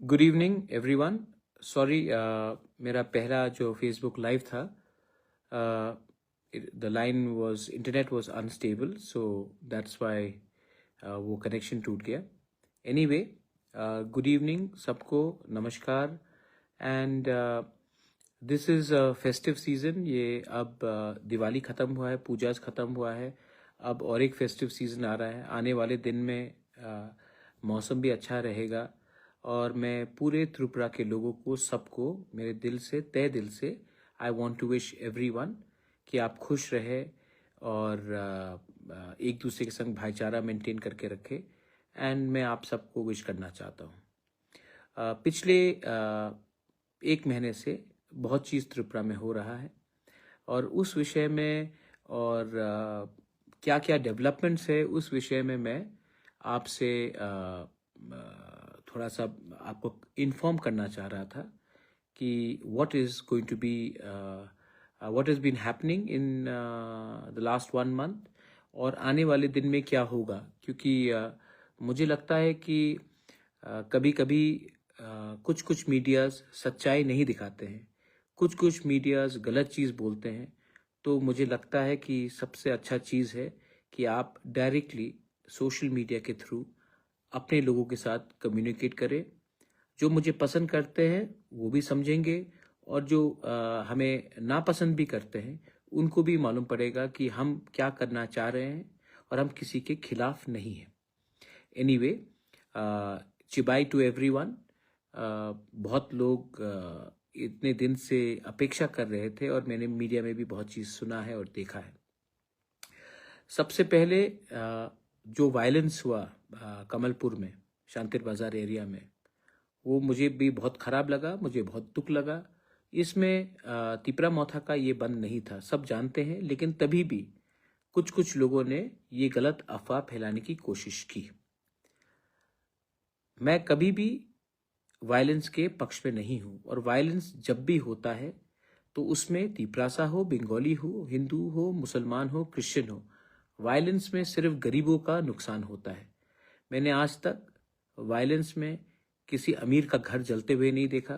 Good evening everyone. Sorry, मेरा पहला जो फेसबुक लाइव था, the line was internet was unstable, so that's why वो कनेक्शन टूट गया। एनीवे, गुड इवनिंग सबको, नमस्कार। And this is festive season. ये अब दिवाली ख़त्म हुआ है, पूजाज ख़त्म हुआ है, अब और एक फेस्टिव सीज़न आ रहा है। आने वाले दिन में मौसम भी अच्छा रहेगा, और मैं पूरे त्रिपुरा के लोगों को, सबको मेरे दिल से, तहे दिल से I want to wish everyone कि आप खुश रहे और एक दूसरे के संग भाईचारा मेंटेन करके रखें। एंड मैं आप सबको विश करना चाहता हूँ। पिछले एक महीने से बहुत चीज़ त्रिपुरा में हो रहा है, और उस विषय में और क्या क्या डेवलपमेंट्स है उस विषय में मैं आपसे थोड़ा सा आपको इन्फॉर्म करना चाह रहा था कि what is going to be what is been happening in the last 1 month, और आने वाले दिन में क्या होगा। क्योंकि मुझे लगता है कि कभी कभी कुछ कुछ मीडियाज़ सच्चाई नहीं दिखाते हैं, कुछ कुछ मीडियाज़ गलत चीज़ बोलते हैं। तो मुझे लगता है कि सबसे अच्छा चीज़ है कि आप डायरेक्टली सोशल मीडिया के थ्रू अपने लोगों के साथ कम्युनिकेट करें। जो मुझे पसंद करते हैं वो भी समझेंगे, और जो हमें नापसंद भी करते हैं उनको भी मालूम पड़ेगा कि हम क्या करना चाह रहे हैं, और हम किसी के खिलाफ नहीं हैं। एनीवे, चिबाई टू एवरीवन। बहुत लोग इतने दिन से अपेक्षा कर रहे थे, और मैंने मीडिया में भी बहुत चीज़ सुना है और देखा है। सबसे पहले जो वायलेंस हुआ कमलपुर में, शांतिर बाजार एरिया में, वो मुझे भी बहुत ख़राब लगा, मुझे बहुत दुख लगा। इसमें तिपरा मौथा का ये बंद नहीं था, सब जानते हैं, लेकिन तभी भी कुछ कुछ लोगों ने ये गलत अफवाह फैलाने की कोशिश की। मैं कभी भी वायलेंस के पक्ष में नहीं हूँ, और वायलेंस जब भी होता है तो उसमें तिपरासा हो, बंगाली हो, हिंदू हो, मुसलमान हो, क्रिश्चियन हो, वायलेंस में सिर्फ गरीबों का नुकसान होता है। मैंने आज तक वायलेंस में किसी अमीर का घर जलते हुए नहीं देखा,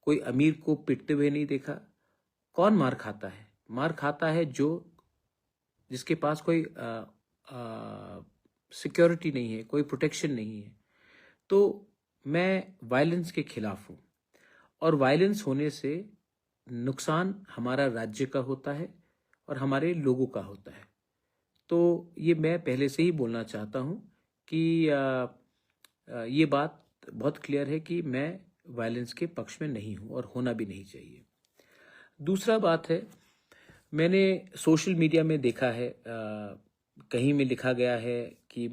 कोई अमीर को पिटते हुए नहीं देखा। कौन मार खाता है? मार खाता है जो जिसके पास कोई सिक्योरिटी नहीं है, कोई प्रोटेक्शन नहीं है। तो मैं वायलेंस के खिलाफ हूँ, और वायलेंस होने से नुकसान हमारा राज्य का होता है और हमारे लोगों का होता है। तो ये मैं पहले से ही बोलना चाहता हूँ कि ये बात बहुत क्लियर है कि मैं वायलेंस के पक्ष में नहीं हूँ, और होना भी नहीं चाहिए। दूसरा बात है, मैंने सोशल मीडिया में देखा है, कहीं में लिखा गया है कि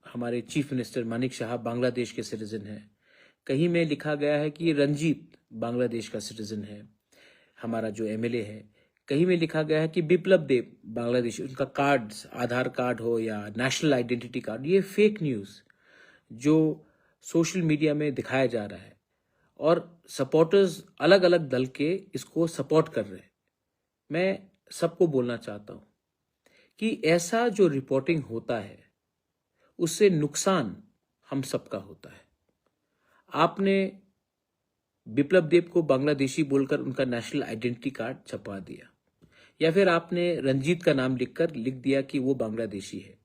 हमारे चीफ मिनिस्टर मानिक शाह बांग्लादेश के सिटीजन हैं, कहीं में लिखा गया है कि रंजीत बांग्लादेश का सिटीजन है, हमारा जो एमएलए है। कहीं में लिखा गया है कि बिप्लब देव बांग्लादेश, उनका कार्ड्स, आधार कार्ड हो या नेशनल आइडेंटिटी कार्ड। ये फेक न्यूज़ जो सोशल मीडिया में दिखाया जा रहा है, और सपोर्टर्स अलग अलग दल के इसको सपोर्ट कर रहे हैं। मैं सबको बोलना चाहता हूँ कि ऐसा जो रिपोर्टिंग होता है उससे नुकसान हम सबका होता है। आपने बिप्लब देव को बांग्लादेशी बोलकर उनका नेशनल आइडेंटिटी कार्ड छपवा दिया, या फिर आपने रंजीत का नाम लिख दिया कि वो बांग्लादेशी है।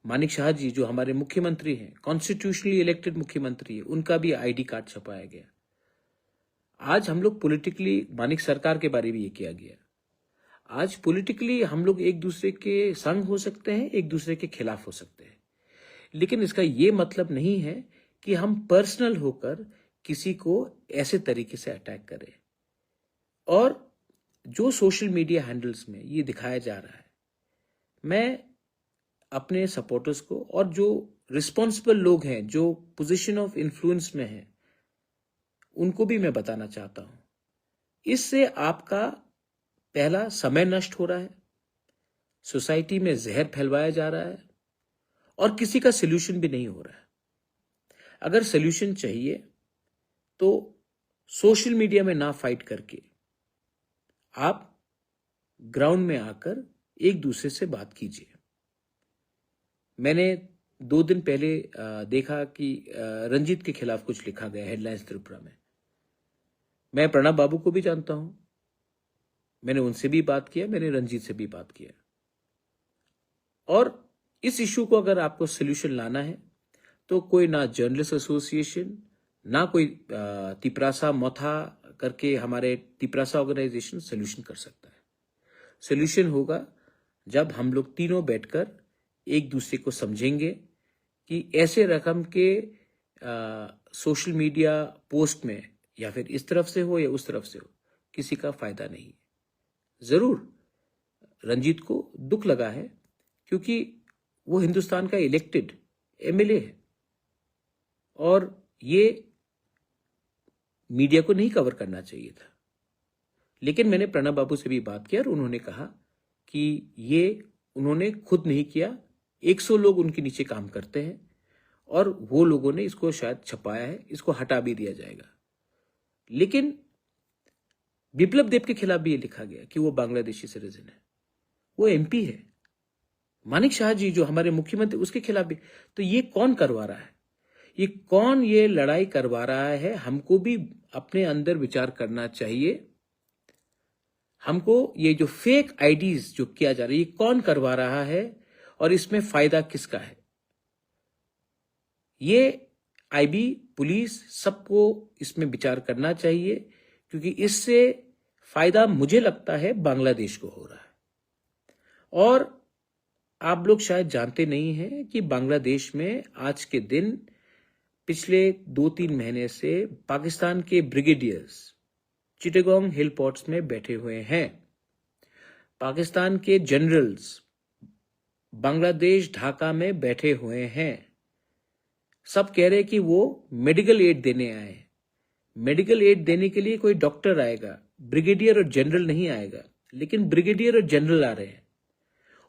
मानिक शाह जी जो हमारे मुख्यमंत्री हैं, कॉन्स्टिट्यूशनली इलेक्टेड मुख्यमंत्री है, उनका भी आईडी कार्ड छपाया गया। आज हम लोग पॉलिटिकली, मानिक सरकार के बारे में ये किया गया। आज पॉलिटिकली हम लोग एक दूसरे के संग हो सकते हैं, एक दूसरे के खिलाफ हो सकते हैं, लेकिन इसका ये मतलब नहीं है कि हम पर्सनल होकर किसी को ऐसे तरीके से अटैक करें। और जो सोशल मीडिया हैंडल्स में ये दिखाया जा रहा है, मैं अपने सपोर्टर्स को और जो रिस्पॉन्सिबल लोग हैं, जो पोजीशन ऑफ इन्फ्लुएंस में हैं, उनको भी मैं बताना चाहता हूं, इससे आपका पहला समय नष्ट हो रहा है, सोसाइटी में जहर फैलवाया जा रहा है, और किसी का सोल्यूशन भी नहीं हो रहा है। अगर सोल्यूशन चाहिए तो सोशल मीडिया में ना फाइट करके आप ग्राउंड में आकर एक दूसरे से बात कीजिए। मैंने 2 दिन पहले देखा कि रंजीत के खिलाफ कुछ लिखा गया हेडलाइंस त्रिपुरा में। मैं प्रणब बाबू को भी जानता हूं, मैंने उनसे भी बात किया, मैंने रंजीत से भी बात किया। और इस इशू को अगर आपको सोल्यूशन लाना है तो कोई ना जर्नलिस्ट एसोसिएशन, ना कोई तिपरासा मोथा करके हमारे तिपरासा ऑर्गेनाइजेशन सोल्यूशन कर सकता है। सोल्यूशन होगा जब हम लोग तीनों बैठकर एक दूसरे को समझेंगे कि ऐसे रकम के सोशल मीडिया पोस्ट में या फिर इस तरफ से हो या उस तरफ से हो, किसी का फायदा नहीं है। जरूर रंजीत को दुख लगा है क्योंकि वो हिंदुस्तान का इलेक्टेड एमएलए है और ये मीडिया को नहीं कवर करना चाहिए था। लेकिन मैंने प्रणब बाबू से भी बात किया और उन्होंने कहा कि ये उन्होंने खुद नहीं किया, 100 लोग उनके नीचे काम करते हैं और वो लोगों ने इसको शायद छपाया है, इसको हटा भी दिया जाएगा। लेकिन बिप्लब देब के खिलाफ भी ये लिखा गया कि वो बांग्लादेशी सिटीजन है, वो एमपी है। मानिक शाह जी जो हमारे मुख्यमंत्री, उसके खिलाफ भी। तो ये कौन करवा रहा है, ये कौन ये लड़ाई करवा रहा है? हमको भी अपने अंदर विचार करना चाहिए। हमको ये जो फेक आईडीज जो किया जा रहा है, ये कौन करवा रहा है और इसमें फायदा किसका है? ये आईबी, पुलिस, सबको इसमें विचार करना चाहिए क्योंकि इससे फायदा मुझे लगता है बांग्लादेश को हो रहा है। और आप लोग शायद जानते नहीं हैं कि बांग्लादेश में आज के दिन पिछले 2-3 महीने से पाकिस्तान के ब्रिगेडियर्स चिटागोंग हिल पोर्ट्स में बैठे हुए हैं। पाकिस्तान के जनरल्स बांग्लादेश ढाका में बैठे हुए हैं। सब कह रहे कि वो मेडिकल एड देने आए। मेडिकल एड देने के लिए कोई डॉक्टर आएगा, ब्रिगेडियर और जनरल नहीं आएगा, लेकिन ब्रिगेडियर और जनरल आ रहे हैं।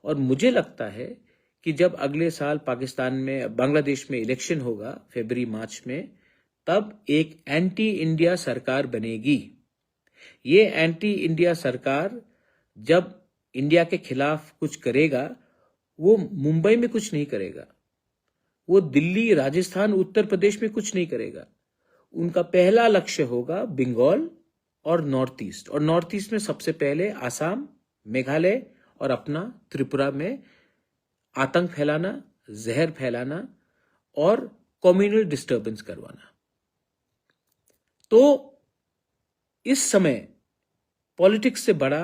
और मुझे लगता है कि जब अगले साल पाकिस्तान में, बांग्लादेश में इलेक्शन होगा फरवरी-मार्च में, तब एक एंटी इंडिया सरकार बनेगी। ये एंटी इंडिया सरकार जब इंडिया के खिलाफ कुछ करेगा, वो मुंबई में कुछ नहीं करेगा, वो दिल्ली, राजस्थान, उत्तर प्रदेश में कुछ नहीं करेगा। उनका पहला लक्ष्य होगा बंगाल और नॉर्थ ईस्ट। और नॉर्थ ईस्ट में सबसे पहले आसाम, मेघालय और अपना त्रिपुरा में आतंक फैलाना, जहर फैलाना और कम्युनल डिस्टर्बेंस करवाना। तो इस समय पॉलिटिक्स से बड़ा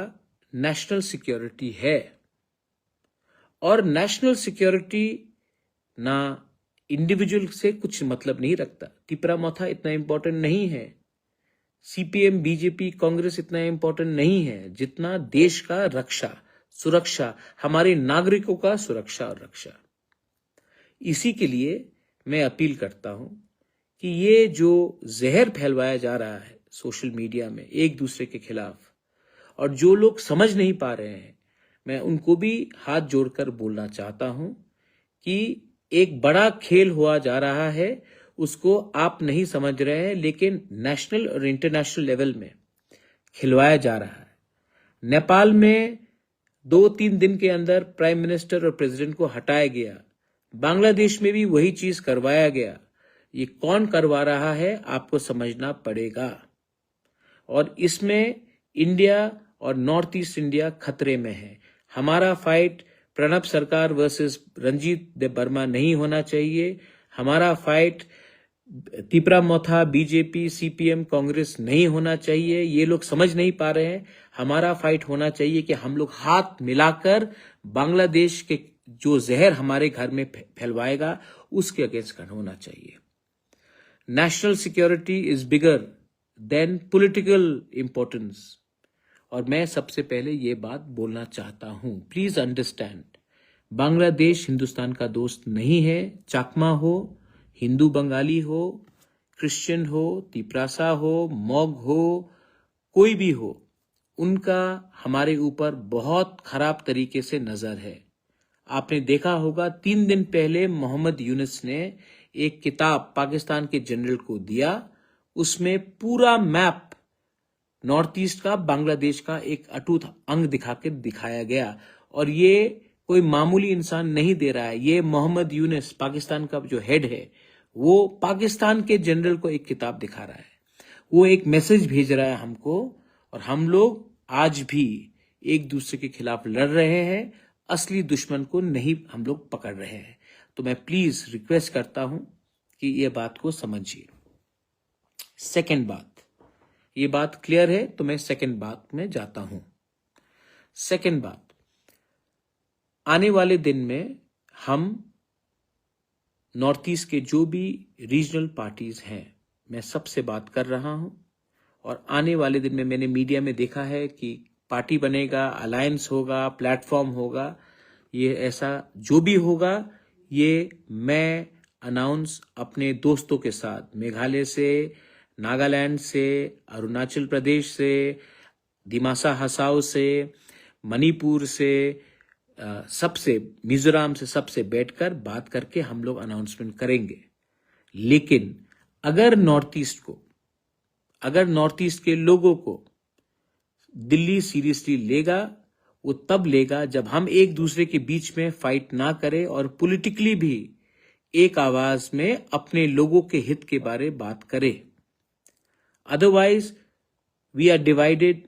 नेशनल सिक्योरिटी है। और नेशनल सिक्योरिटी ना इंडिविजुअल से कुछ मतलब नहीं रखता। तिपरा मोथा इतना इंपॉर्टेंट नहीं है, सीपीएम, बीजेपी, कांग्रेस इतना इंपॉर्टेंट नहीं है जितना देश का रक्षा, सुरक्षा, हमारे नागरिकों का सुरक्षा और रक्षा। इसी के लिए मैं अपील करता हूं कि ये जो जहर फैलवाया जा रहा है सोशल मीडिया में एक दूसरे के खिलाफ, और जो लोग समझ नहीं पा रहे हैं, मैं उनको भी हाथ जोड़कर बोलना चाहता हूं कि एक बड़ा खेल हुआ जा रहा है, उसको आप नहीं समझ रहे हैं, लेकिन नेशनल और इंटरनेशनल लेवल में खिलवाया जा रहा है। नेपाल में 2-3 दिन के अंदर प्राइम मिनिस्टर और प्रेसिडेंट को हटाया गया। बांग्लादेश में भी वही चीज करवाया गया। ये कौन करवा रहा है आपको समझना पड़ेगा। और इसमें इंडिया और नॉर्थ ईस्ट इंडिया खतरे में है। हमारा फाइट प्रणब सरकार वर्सेस रंजीत देव वर्मा नहीं होना चाहिए। हमारा फाइट तिपरा मोथा, बीजेपी, सीपीएम, कांग्रेस नहीं होना चाहिए। ये लोग समझ नहीं पा रहे हैं। हमारा फाइट होना चाहिए कि हम लोग हाथ मिलाकर बांग्लादेश के जो जहर हमारे घर में फैलवाएगा उसके अगेंस्ट होना चाहिए। National security is bigger than political importance. और मैं सबसे पहले ये बात बोलना चाहता हूं, प्लीज अंडरस्टैंड, बांग्लादेश हिंदुस्तान का दोस्त नहीं है। चाकमा हो, हिंदू बंगाली हो, क्रिश्चियन हो, तिपरासा हो, मॉग हो, कोई भी हो, उनका हमारे ऊपर बहुत खराब तरीके से नजर है। आपने देखा होगा 3 दिन पहले मोहम्मद यूनुस ने एक किताब पाकिस्तान के जनरल को दिया, उसमें पूरा मैप नॉर्थ ईस्ट का, बांग्लादेश का एक अटूट अंग दिखा के दिखाया गया। और ये कोई मामूली इंसान नहीं दे रहा है। ये मोहम्मद यूनुस, पाकिस्तान का जो हेड है, वो पाकिस्तान के जनरल को एक किताब दिखा रहा है, वो एक मैसेज भेज रहा है हमको, और हम लोग आज भी एक दूसरे के खिलाफ लड़ रहे हैं, असली दुश्मन को नहीं हम लोग पकड़ रहे हैं। तो मैं प्लीज रिक्वेस्ट करता हूं कि ये बात को समझिए। सेकंड बात, ये बात क्लियर है तो मैं सेकंड बात में जाता हूं। सेकंड बात, आने वाले दिन में हम नॉर्थ ईस्ट के जो भी रीजनल पार्टीज हैं, मैं सबसे बात कर रहा हूं, और आने वाले दिन में मैंने मीडिया में देखा है कि पार्टी बनेगा, अलायंस होगा, प्लेटफॉर्म होगा। ये ऐसा जो भी होगा, ये मैं अनाउंस अपने दोस्तों के साथ, मेघालय से, नागालैंड से, अरुणाचल प्रदेश से, दिमासा हसाओ से, मणिपुर से, सबसे, मिजोरम से, सबसे बैठकर बात करके हम लोग अनाउंसमेंट करेंगे। लेकिन अगर नॉर्थ ईस्ट के लोगों को दिल्ली सीरियसली लेगा, वो तब लेगा जब हम एक दूसरे के बीच में फाइट ना करें और पॉलिटिकली भी एक आवाज में अपने लोगों के हित के बारे बात करें। Otherwise we are divided,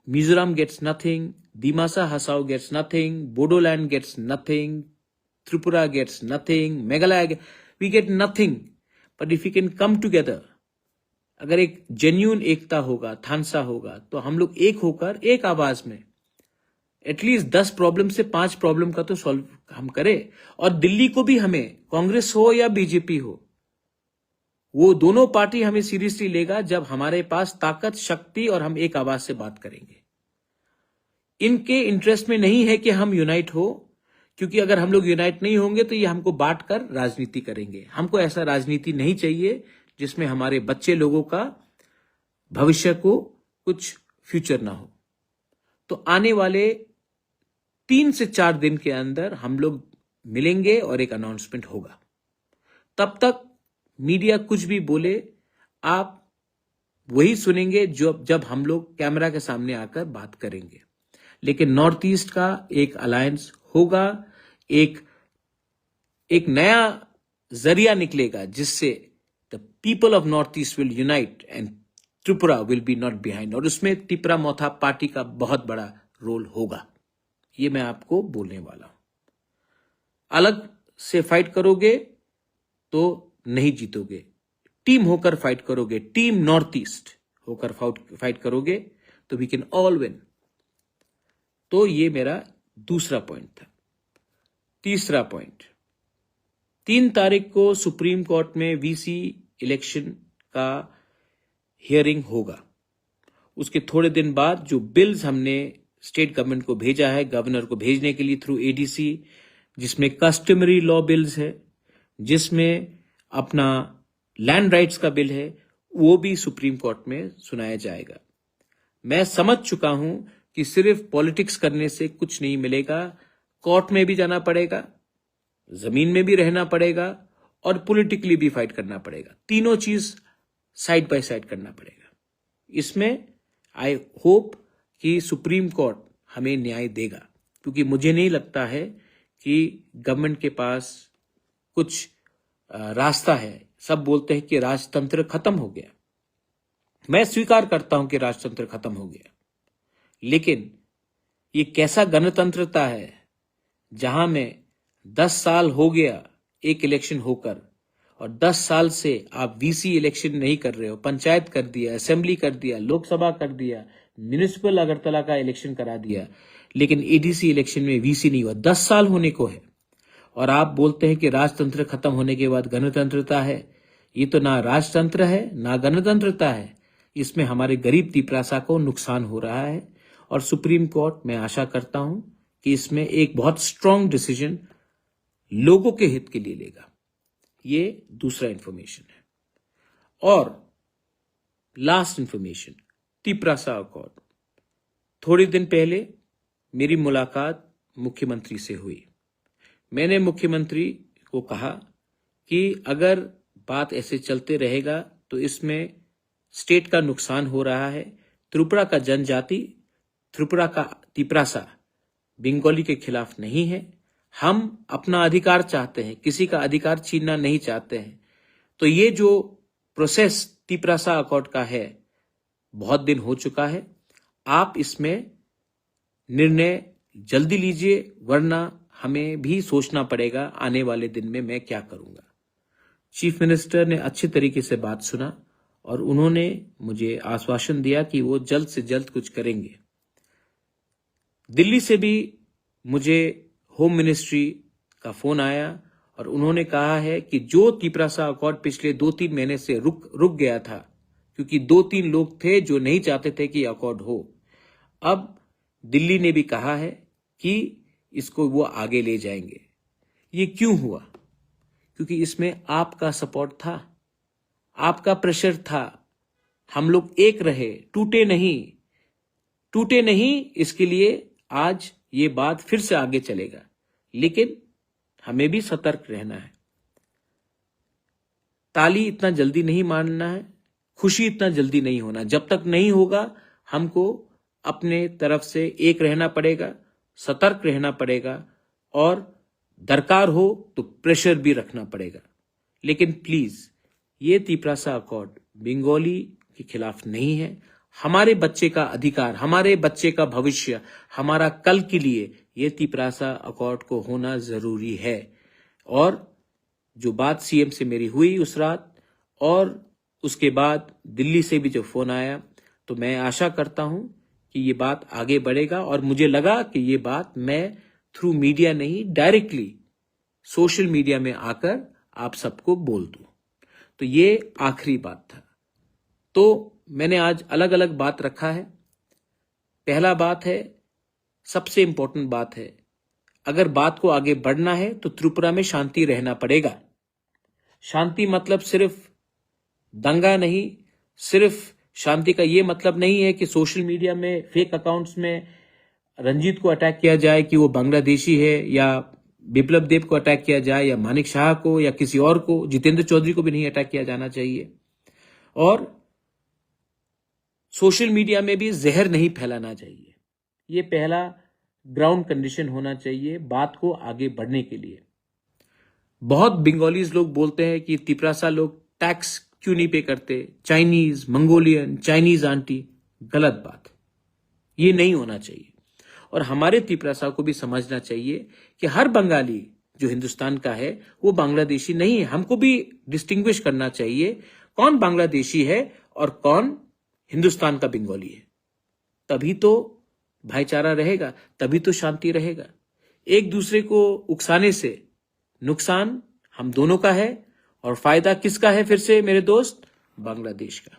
Mizoram gets nothing, Dima Hasao gets nothing, Bodoland gets nothing, Tripura gets nothing, Meghalaya, we get nothing. But if you can come together, अगर एक जेन्यून एकता होगा, थानसा होगा, तो हम लोग एक होकर एक आवाज में एटलीस्ट 10 प्रॉब्लम से 5 प्रॉब्लम का तो सॉल्व हम करें। और दिल्ली को भी हमें, कांग्रेस हो या बीजेपी हो, वो दोनों पार्टी हमें सीरियसली लेगा जब हमारे पास ताकत, शक्ति और हम एक आवाज से बात करेंगे। इनके इंटरेस्ट में नहीं है कि हम यूनाइट हो, क्योंकि अगर हम लोग यूनाइट नहीं होंगे तो ये हमको बांट कर राजनीति करेंगे। हमको ऐसा राजनीति नहीं चाहिए जिसमें हमारे बच्चे लोगों का भविष्य को कुछ फ्यूचर ना हो। तो आने वाले 3 से 4 दिन के अंदर हम लोग मिलेंगे और एक अनाउंसमेंट होगा। तब तक मीडिया कुछ भी बोले, आप वही सुनेंगे जब हम लोग कैमरा के सामने आकर बात करेंगे। लेकिन नॉर्थ ईस्ट का एक अलायंस होगा, एक नया जरिया निकलेगा जिससे the people of north east will unite and Tripura will be not behind. और उसमें तिपरा मोथा पार्टी का बहुत बड़ा रोल होगा, ये मैं आपको बोलने वाला हूं। अलग से फाइट करोगे तो नहीं जीतोगे, टीम होकर फाइट करोगे, टीम नॉर्थ ईस्ट होकर फाइट करोगे तो वी कैन ऑल विन। तो ये मेरा दूसरा पॉइंट था। तीसरा पॉइंट, 3 तारीख को सुप्रीम कोर्ट में वीसी इलेक्शन का हियरिंग होगा। उसके थोड़े दिन बाद जो बिल्स हमने स्टेट गवर्नमेंट को भेजा है, गवर्नर को भेजने के लिए थ्रू एडीसी, जिसमें कस्टमरी लॉ बिल्स है, जिसमें अपना लैंड राइट्स का बिल है, वो भी सुप्रीम कोर्ट में सुनाया जाएगा। मैं समझ चुका हूं कि सिर्फ पॉलिटिक्स करने से कुछ नहीं मिलेगा, कोर्ट में भी जाना पड़ेगा, जमीन में भी रहना पड़ेगा और पॉलिटिकली भी फाइट करना पड़ेगा। तीनों चीज साइड बाय साइड करना पड़ेगा। इसमें आई होप कि सुप्रीम कोर्ट हमें न्याय देगा, क्योंकि मुझे नहीं लगता है कि गवर्नमेंट के पास कुछ रास्ता है। सब बोलते हैं कि राजतंत्र खत्म हो गया। मैं स्वीकार करता हूं कि राजतंत्र खत्म हो गया, लेकिन ये कैसा गणतंत्रता है जहां में 10 साल हो गया एक इलेक्शन होकर, और 10 साल से आप वीसी इलेक्शन नहीं कर रहे हो। पंचायत कर दिया, असेंबली कर दिया, लोकसभा कर दिया, म्युनिसिपल अगरतला का इलेक्शन करा दिया, लेकिन एडीसी इलेक्शन में वीसी नहीं हुआ। 10 साल होने को है और आप बोलते हैं कि राजतंत्र खत्म होने के बाद गणतंत्रता है। ये तो ना राजतंत्र है ना गणतंत्रता है। इसमें हमारे गरीब तिपरासा को नुकसान हो रहा है, और सुप्रीम कोर्ट, मैं आशा करता हूं कि इसमें एक बहुत स्ट्रांग डिसीजन लोगों के हित के लिए लेगा। ये दूसरा इंफॉर्मेशन है। और लास्ट इंफॉर्मेशन, तिपरासा अकॉर्ड। थोड़े दिन पहले मेरी मुलाकात मुख्यमंत्री से हुई। मैंने मुख्यमंत्री को कहा कि अगर बात ऐसे चलते रहेगा तो इसमें स्टेट का नुकसान हो रहा है। त्रिपुरा का जनजाति, त्रिपुरा का तिपरासा बंगाली के खिलाफ नहीं है, हम अपना अधिकार चाहते हैं, किसी का अधिकार छीनना नहीं चाहते हैं। तो ये जो प्रोसेस तिपरासा अकॉर्ड का है, बहुत दिन हो चुका है। आप इसमें निर्णय जल्दी लीजिए, वरना हमें भी सोचना पड़ेगा आने वाले दिन में मैं क्या करूंगा। चीफ मिनिस्टर ने अच्छे तरीके से बात सुना और उन्होंने मुझे आश्वासन दिया कि वो जल्द से जल्द कुछ करेंगे। दिल्ली से भी मुझे होम मिनिस्ट्री का फोन आया और उन्होंने कहा है कि जो तिपरासा अकॉर्ड पिछले 2-3 महीने से रुक गया था, क्योंकि 2-3 लोग थे जो नहीं चाहते थे कि अकॉर्ड हो, अब दिल्ली ने भी कहा है कि इसको वो आगे ले जाएंगे। ये क्यों हुआ? क्योंकि इसमें आपका सपोर्ट था, आपका प्रेशर था। हम लोग एक रहे, टूटे नहीं। इसके लिए आज ये बात फिर से आगे चलेगा, लेकिन हमें भी सतर्क रहना है। ताली इतना जल्दी नहीं मारना है, खुशी इतना जल्दी नहीं होना। जब तक नहीं होगा, हमको अपने तरफ से एक रहना पड़ेगा, सतर्क रहना पड़ेगा और दरकार हो तो प्रेशर भी रखना पड़ेगा। लेकिन प्लीज, ये तिपरासा अकॉर्ड बंगाली के खिलाफ नहीं है। हमारे बच्चे का अधिकार, हमारे बच्चे का भविष्य, हमारा कल के लिए ये तिपरासा अकॉर्ड को होना जरूरी है। और जो बात सीएम से मेरी हुई उस रात और उसके बाद दिल्ली से भी जो फोन आया, तो मैं आशा करता हूं कि ये बात आगे बढ़ेगा। और मुझे लगा कि ये बात मैं थ्रू मीडिया नहीं, डायरेक्टली सोशल मीडिया में आकर आप सबको बोल दूं। तो ये आखिरी बात था। तो मैंने आज अलग अलग बात रखा है। पहला बात है, सबसे इंपॉर्टेंट बात है, अगर बात को आगे बढ़ना है तो त्रिपुरा में शांति रहना पड़ेगा। शांति मतलब सिर्फ दंगा नहीं, सिर्फ शांति का ये मतलब नहीं है कि सोशल मीडिया में फेक अकाउंट्स में रंजीत को अटैक किया जाए कि वो बांग्लादेशी है, या बिप्लब देब को अटैक किया जाए, या मानिक शाह को, या किसी और को, जितेंद्र चौधरी को भी नहीं अटैक किया जाना चाहिए। और सोशल मीडिया में भी जहर नहीं फैलाना चाहिए। ये पहला ग्राउंड कंडीशन होना चाहिए बात को आगे बढ़ने के लिए। बहुत बंगालीज लोग बोलते हैं कि तिपरासा लोग टैक्स क्यों नहीं पे करते, चाइनीज, मंगोलियन, चाइनीज आंटी। गलत बात, ये नहीं होना चाहिए। और हमारे तिपरासा को भी समझना चाहिए कि हर बंगाली जो हिंदुस्तान का है वो बांग्लादेशी नहीं है। हमको भी डिस्टिंग्विश करना चाहिए कौन बांग्लादेशी है और कौन हिंदुस्तान का बंगाली है। तभी तो भाईचारा रहेगा, तभी तो शांति रहेगा। एक दूसरे को उकसाने से नुकसान हम दोनों का है और फायदा किसका है? फिर से मेरे दोस्त, बांग्लादेश का,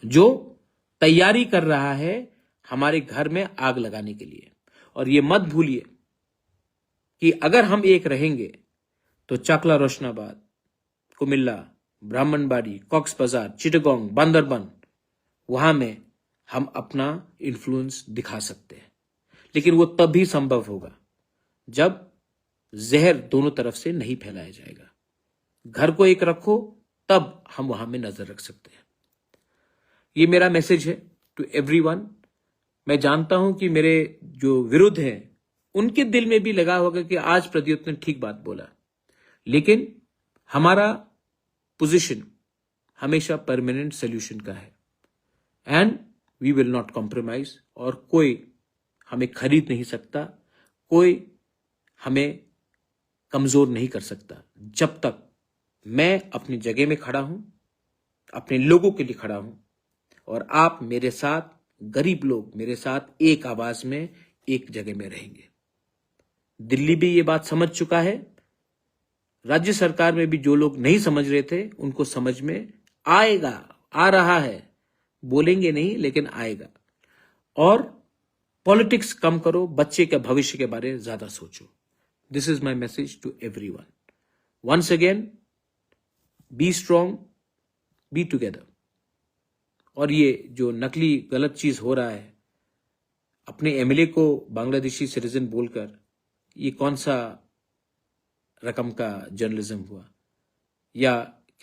जो तैयारी कर रहा है हमारे घर में आग लगाने के लिए। और ये मत भूलिए कि अगर हम एक रहेंगे तो चाकला रोशनाबाद, कुमिल्ला, ब्राह्मणबाड़ी, कॉक्स बाजार, चिटगांव, बांदरबन, वहां में हम अपना इन्फ्लुएंस दिखा सकते हैं। लेकिन वो तभी संभव होगा जब जहर दोनों तरफ से नहीं फैलाया जाएगा। घर को एक रखो, तब हम वहां में नजर रख सकते हैं। ये मेरा मैसेज है टू एवरीवन। मैं जानता हूं कि मेरे जो विरुद्ध हैं उनके दिल में भी लगा होगा कि आज प्रद्युत ने ठीक बात बोला, लेकिन हमारा पोजीशन हमेशा परमानेंट सोल्यूशन का है and we will not compromise. और कोई हमें खरीद नहीं सकता, कोई हमें कमजोर नहीं कर सकता जब तक मैं अपनी जगह में खड़ा हूं, अपने लोगों के लिए खड़ा हूं और आप मेरे साथ, गरीब लोग मेरे साथ एक आवाज में एक जगह में रहेंगे। दिल्ली भी ये बात समझ चुका है, राज्य सरकार में भी जो लोग नहीं समझ रहे थे उनको समझ में आएगा, आ रहा है। बोलेंगे नहीं लेकिन आएगा। और पॉलिटिक्स कम करो, बच्चे के भविष्य के बारे में ज्यादा सोचो। This is my message to everyone. Once again, be strong, be together. और ये जो नकली गलत चीज हो रहा है, अपने एमएलए को बांग्लादेशी सिटीजन बोलकर, ये कौन सा रकम का जर्नलिज्म हुआ? या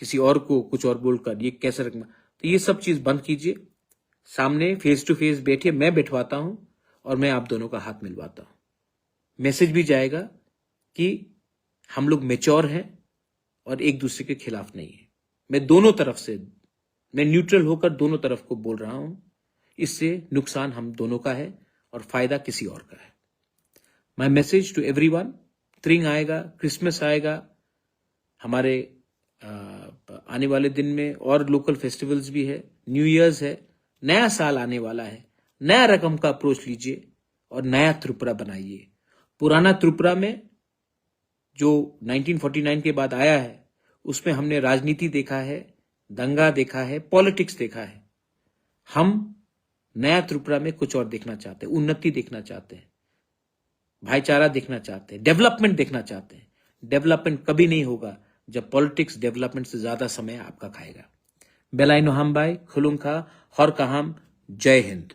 किसी और को कुछ और बोलकर ये कैसे रकम? तो ये सब चीज बंद कीजिए। सामने फेस टू फेस बैठिए, मैं बैठवाता हूं और मैं आप दोनों का हाथ मिलवाता हूं। मैसेज भी जाएगा कि हम लोग मैच्योर हैं और एक दूसरे के खिलाफ नहीं है। मैं दोनों तरफ से, मैं न्यूट्रल होकर दोनों तरफ को बोल रहा हूं। इससे नुकसान हम दोनों का है और फायदा किसी और का है। My message to everyone, spring आएगा, क्रिसमस आएगा, हमारे आने वाले दिन में और लोकल फेस्टिवल्स भी है, न्यू ईयर्स है, नया साल आने वाला है। नया रकम का अप्रोच लीजिए और नया त्रिपुरा बनाइए। पुराना त्रिपुरा में जो 1949 के बाद आया है उसमें हमने राजनीति देखा है, दंगा देखा है, पॉलिटिक्स देखा है। हम नया त्रिपुरा में कुछ और देखना चाहते हैं, उन्नति देखना चाहते हैं, भाईचारा देखना चाहते हैं, डेवलपमेंट देखना चाहते हैं। डेवलपमेंट कभी नहीं होगा जब पॉलिटिक्स डेवलपमेंट से ज्यादा समय आपका खाएगा। बेलाइनो हम बाई खुलुंखा हर कहाम, जय हिंद।